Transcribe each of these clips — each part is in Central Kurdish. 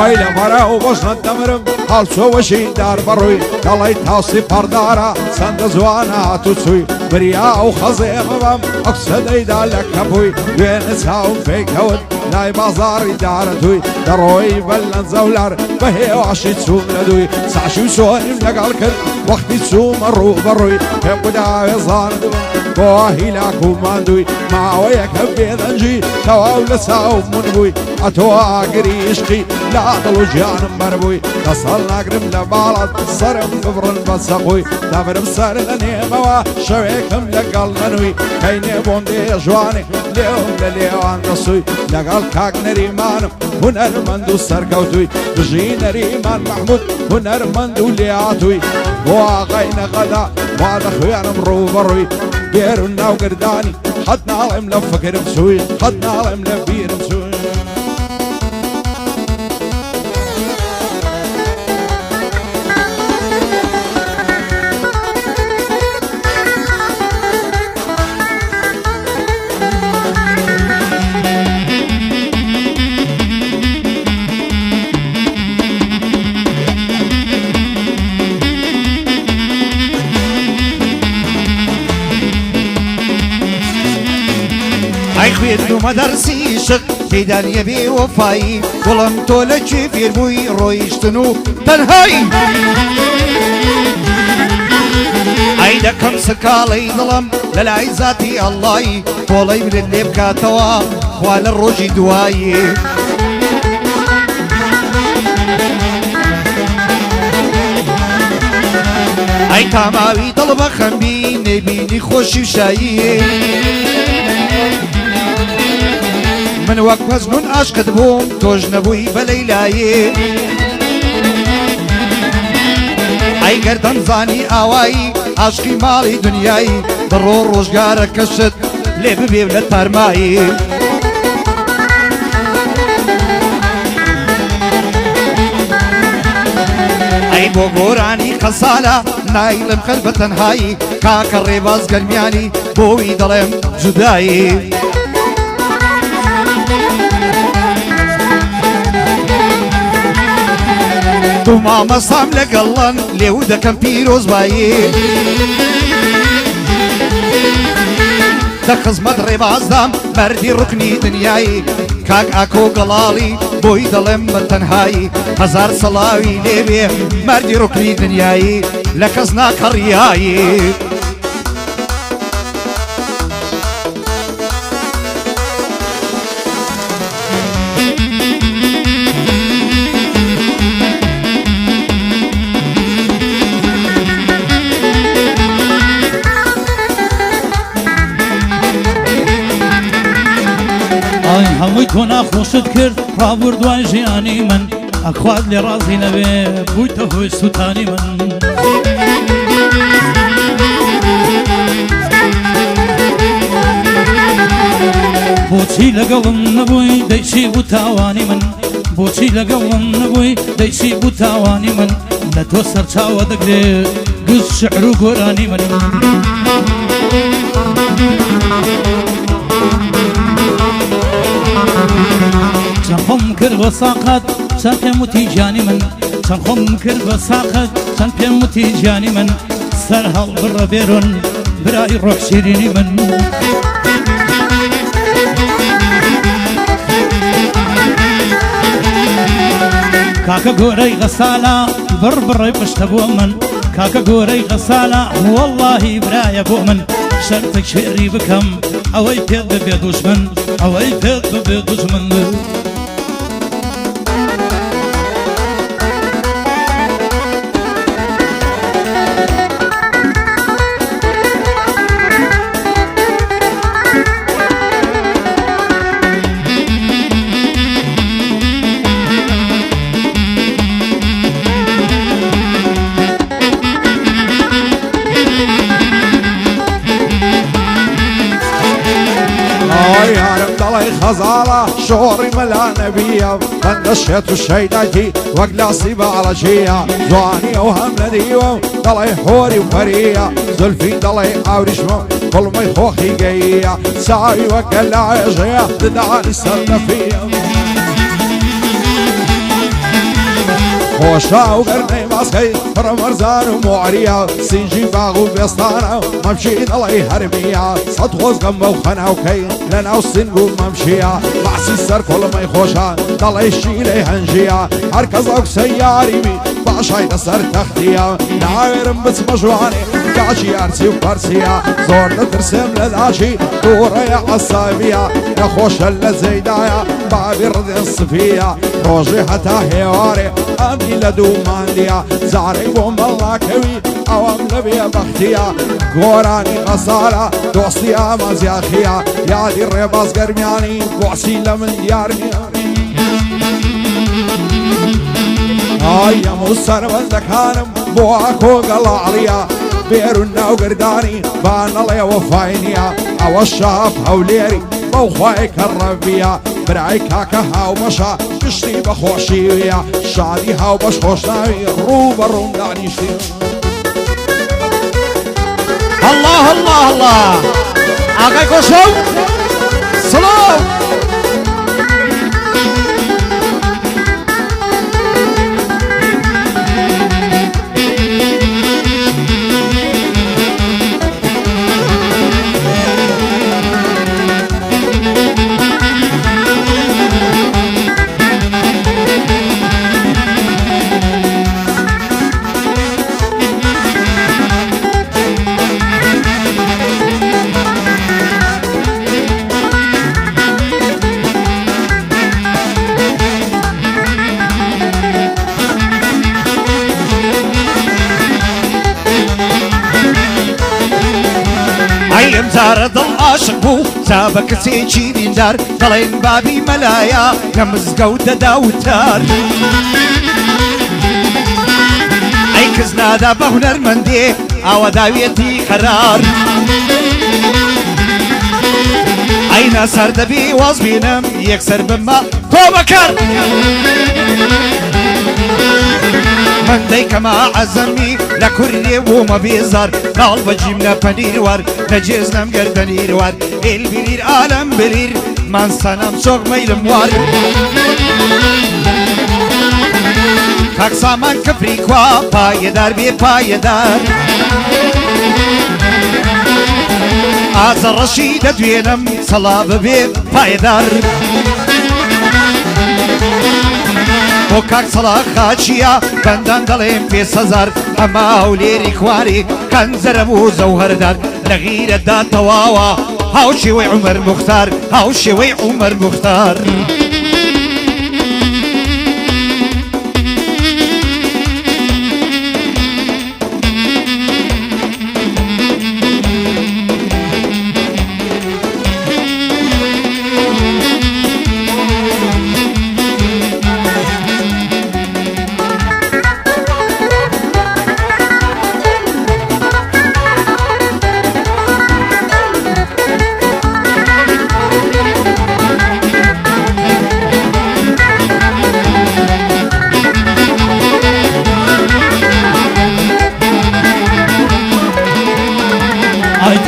وای لبرا و بزن دمرم حال سو وشی دار بروی دلای تاسی پردارا سند زوانا تو سوی بریا و خزیمم اقصدی دالک کبوی وین ساو فیکود لای بازاری دارتوی دروی بلند زولار بهی واشی سوم لدوی ساشو سویم لگال کرد وقتی سوم رو بروی هم بدای زاردو باهی لاکو ماندوی ما ویکم بیدنجی تواو لساو منبوی اتو آگریشقی لا دلو جانم بربوی تصل نقرم لبالات صرم ببرن بسقوی دبرم سر لنیموا شویکم لقل منوی کینی بوندی جوانی لیوم للیوان رسوی لقل کاک نریمانم هنرمندو سرکوتوی بجی نریمان محمود هنرمندو لیاتوی واغین غدا وادا خویانم رو بروی بیرون ناو گردانی حد نالم لفکرم سوی حد نالم لبیرم سوی خوێندو مەدەرسی شق تێدانیە بێ وەفایی گوڵم تۆ لەکوێ فێربووی ڕۆیشتن و تەنهایی ئەی دەکەم سکاڵەی دڵم لە لای زاتی ئەڵڵایی تۆڵەی برت لێ بکاتەوە خوا لە ڕۆژی دوایی ئەی تاماوی دڵ بە خەمبی نێبینی خۆشی و شایی من وەک مەزنون عاشقت بووم تۆش نەبووی بە لەیلایێ ئەی گەردەمزانی ئاوایی عاشقی ماڵی دنیایی بڕۆ ڕۆژگارە کەشت لێ ببێ لە تارمایی ئەی بۆ گۆرانی قەسالە نایلم خەر بە تەنهایی کاکە ڕێباز گەرمیانی بۆی دەڵێم جودایی تو مامەسام لەگەڵڵەن لێو دەکەم پیرۆزبایی دە خزمەت ڕێبازدام مەردی ڕوکنی دنیایی کاک ئاکۆ گەڵاڵی بۆی دەڵێم بە تەنهایی هەزار سەڵاوی لێبێ مەردی ڕوکنی دنیایی لە کەس ناکەڕیایی هەمووی تۆ ناخۆشت کرد ڕابردوای ژیانی من ئەخوات لێ ڕازی نەبێ بوویتە هۆی سووتانی من بۆچی لەگەڵم نەبووی دەیچی بوو تاوانی من بۆچی لەگەڵم نەبووی دەیچی بوو تاوانی من لە تۆ سەرچاوە دەگرێت گوز شعر و گۆرانی من چەند خۆم کرد بە ساقەت چەند پێم وتی گیانی من چەند خۆم کرد بە ساقەت چەند پێم وتی گیانی من سەر هەڵ بڕە بێرون برای ڕۆح شیرینی من کاکە گۆرەی غەسالە بڕ بڕێ پشتە بۆ من کاکە گۆرەی غەسالە وەڵڵاهی برایە بۆ من شەرتێک شێری بکەم ئەوەی پێت ببێ دوژمن ئەوەی پێت ببێ دوژمن خزالة شعوري ملا نبية فندشت الشيدتي وقلاسي بعرجية زواني وهم نديوة ضلي حوري وفرية زلفي ضلي عورشمو كل ما يخوخي جاية ساي وكلا عجية تدعاني السلفية خۆشا و گەرنەی ماسکەی پڕەمەرزان و مۆریە سینجی باغ و بێستانە مەمشی دەڵی هەرمیە سەد خۆزگەم بەو خەناوکەی لە ناو سنگ و مەمشیە باسی سەر کۆڵمەی خۆشە دەڵی شیلەی هەنجیە هەرکەس ئەو سەیاریوی باشای لەسەر تەختیە ناوێرم بچمە ژوانێ کاچی ئەرچی و پەرسیە زۆر دەترسێم لە داشی دووڕەیە عەساویە نەخۆشە لە جێدایە بابی ڕدێن سفیە ڕۆژێ هەتا هێوارێ ئەمی لە دووماندیە جارەی بۆ مەڵاکەوی ئەوەم لەبێ بەختیە گۆرانی غەزارە دۆستی ئامازیاخیە یادی ڕێباز گەرمیانی بۆسی لە من دیار نییە ئای هەموو سەربەندەکانم بۆ کۆگەڵاڵیە بێرون ناوگردانی با نەڵێ وەفای نییە ئەوە شاف هەولێری بەو خوای کەڕەبیە برای کاکە هاوبەشە گشتی بەخۆشیویە شادی هاوبەش خۆشناوی ڕوو بە ڕوون دانیشتی الله الله الله ئاگای کۆشەو سڵاو زارە دڵ عاشق بوو جا بە کەسێکی دیندار دەڵێن بابی مەلایە لە مزگەوت دەدا وتار ئەی کەس نادا بە هونەرمەندێ ئاوا داوێتی قەرار ئەی ناسەر دەبێ واز بینم یەکسەر بمە تۆ بەکەر من دەیکەمە عەزەمی لە کوردێ بوومە بێزار ناڵ بەجیم لە پەنیروار نەجێز نەم گەردەنیروار ئێل بیر ئالەم بریر من سەنەم چۆک مەیلم وار کاک سامان کەفری کوا پایەدار بێ پایەدار ئازە ڕەشی دەدوێنم سەڵا ببێ پایەدار بۆ کاک سەڵا خاچیە بەندان دەڵێم پێ سەزار ئەما هەولێری کواری کەنجەرە بوو زەوهەردار لە غیرەتدا تەواوە هاوشێوەی عومەر موختار هاوشێوەی عومەر موختار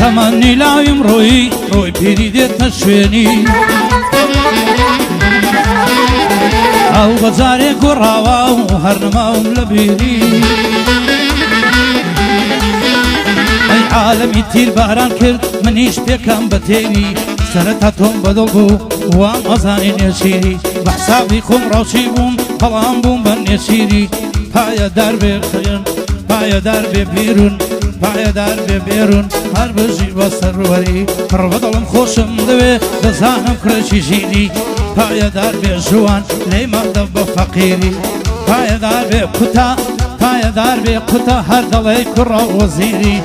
تەمەنی لاویم ڕۆی پیری دێتە شوێنی ئەو بەجارێک گۆڕاوە و هەرنەماوم لە بیری ئەی عالەمی تیر باران کرد منیش پێکەم بە تێری سەرەتا تۆم بەدڵ بوو وام ئەزانی نێچیری بە حسابی خۆم ڕاوچی بووم بەڵام بووم بە نێچیری پایەدار بێ خەیەن پایەدار بێ بیرون پایەدار بێ بێرون هەر بژی بە سەروەری پڕ بەدڵم خۆشم دەوێ دەزانم کرێکی ژیری پایەدار بێ ژوان لێی مادە بە فەقیری پایەدار بێ قوتا پایەدار بێ قوتا هەر دەڵێ کوڕە وەزیری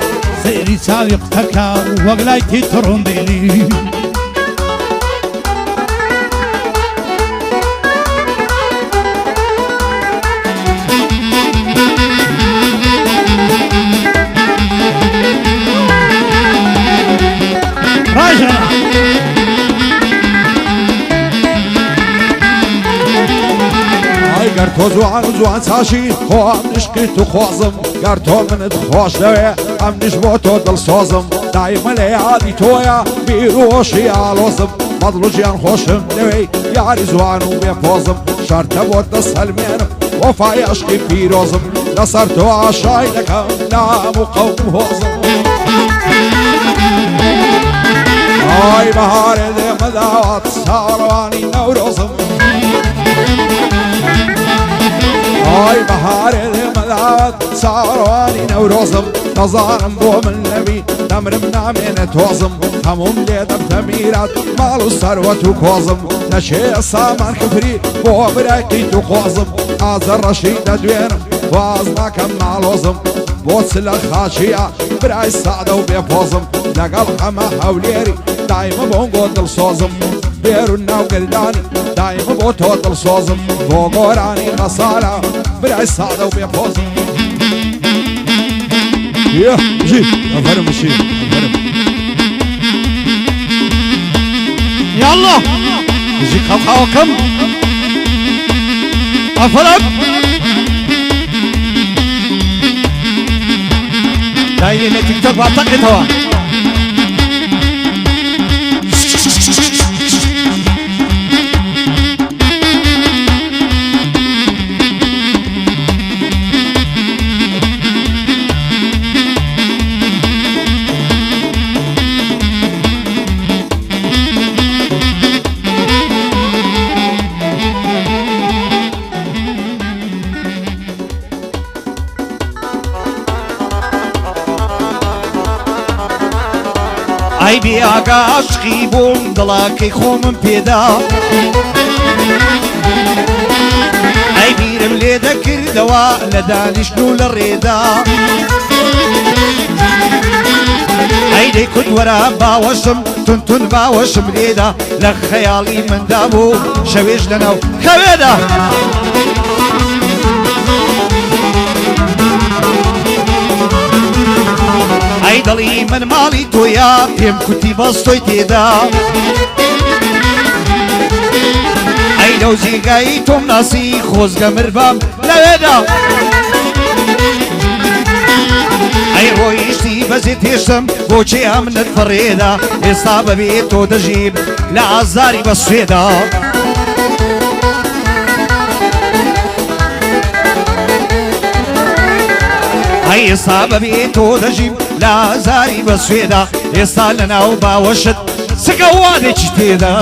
سەیری چاوی قوتەکە وەک لای تیتڕۆمبیلی گەر تۆ جوان و جوان چاشی خۆ ئەم نیشکی تو خۆزم گەر تۆ منت خۆش دەوێ ئەم نیش بۆ تۆ دڵسۆزم دایمە لە یادی تۆیە بیرۆشی ئالۆزم بەدڵ و ژیان خۆشم دەوێ یاری جوان و بێپۆزم شەرتە بۆ دەست هەلمێنم وفای عشقی پیرۆزم لەسەر تۆ ئاشای دەکەم نام و قەوم هۆزم ئای بەهارێ دێمە داوات ساڕوانی نەورۆزم ئای بەهارێ دێمە داوات ساڕوانی نەورۆزم دەزانم بۆ من نەبی دەمرم نامێنێ تۆزم هەموم لێ دەبتە میرات ماڵ و سەروەت و کۆزم نەچێ سامان کفری بۆ برایقی تو قۆزم ئازە ڕەشی دەدوێنم واز ناکەم ماڵۆزم بۆچ لە خاچیە برای سادە و بێپۆزم لەگەڵ ئەمە هەولێری دایمە بۆم بۆ دڵسۆزم بێرون ناوگەردانی دایمە بۆ تۆ دڵسۆزم بۆ گۆرانی غەسالە برای سادە و بێپۆزم جی ئەفەرم بشی ئەفەرم يلا زي خاوكم أفرق دايرين تيك توك بعتقد هو ئەی بیاگا عشقی بووم دڵاکەی خۆمم پێدا ئەی بیرم لێ دەکردەوە لە دانیشت و لە ڕێدا ئەی دەی کوردوەرە باوەشم تونتون باوەشم لێدا لە خەیاڵی مندا بوو شەوێش لەناو خەوێدا ئەی دڵی من ماڵی تۆیە پێم کوتی بەستۆی تێدا ئەی لەو جێگایی تۆم ناسی خۆزگە مروام لەوێدا ئەی ڕۆیشتی بەزێ تێشتم بۆچێ ئەمنت فڕێدا ئێستا بەبێت تۆ دەژیم لە ئازاری بە سوێدا ئەی ئێستا بەبێت تۆ دەژیم لە ئازاری بە سوێدا ئێستا لەناو باوەشت سگەوانێکی تێدا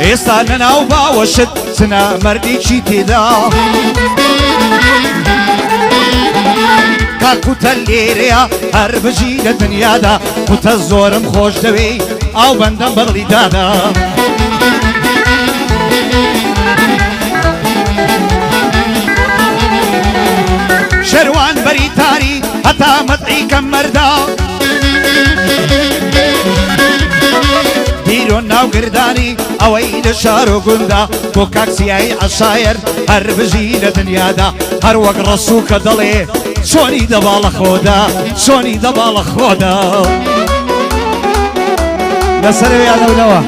ئێستا لەناو باوەشت چنە مەردێکی تێدا کاکوتە لێرەیە هەر بژی لە دنیادا کوتە زۆرم خۆش دەوێ ئاو بەندەم بەڵی دادا شەروان بەری تاری هەتا مەدعی کەم مەردا پیرۆ ناوگردانی ئەوەی لە شار و گوندا بۆ کاکسیایی عەشایر هەر بژی لە دنیادا هەر وەک ڕەسووکە دەڵێ چۆنی دەباڵە خۆدا چۆنی دەباڵە خۆدا لەسەر وێ یادەونەوە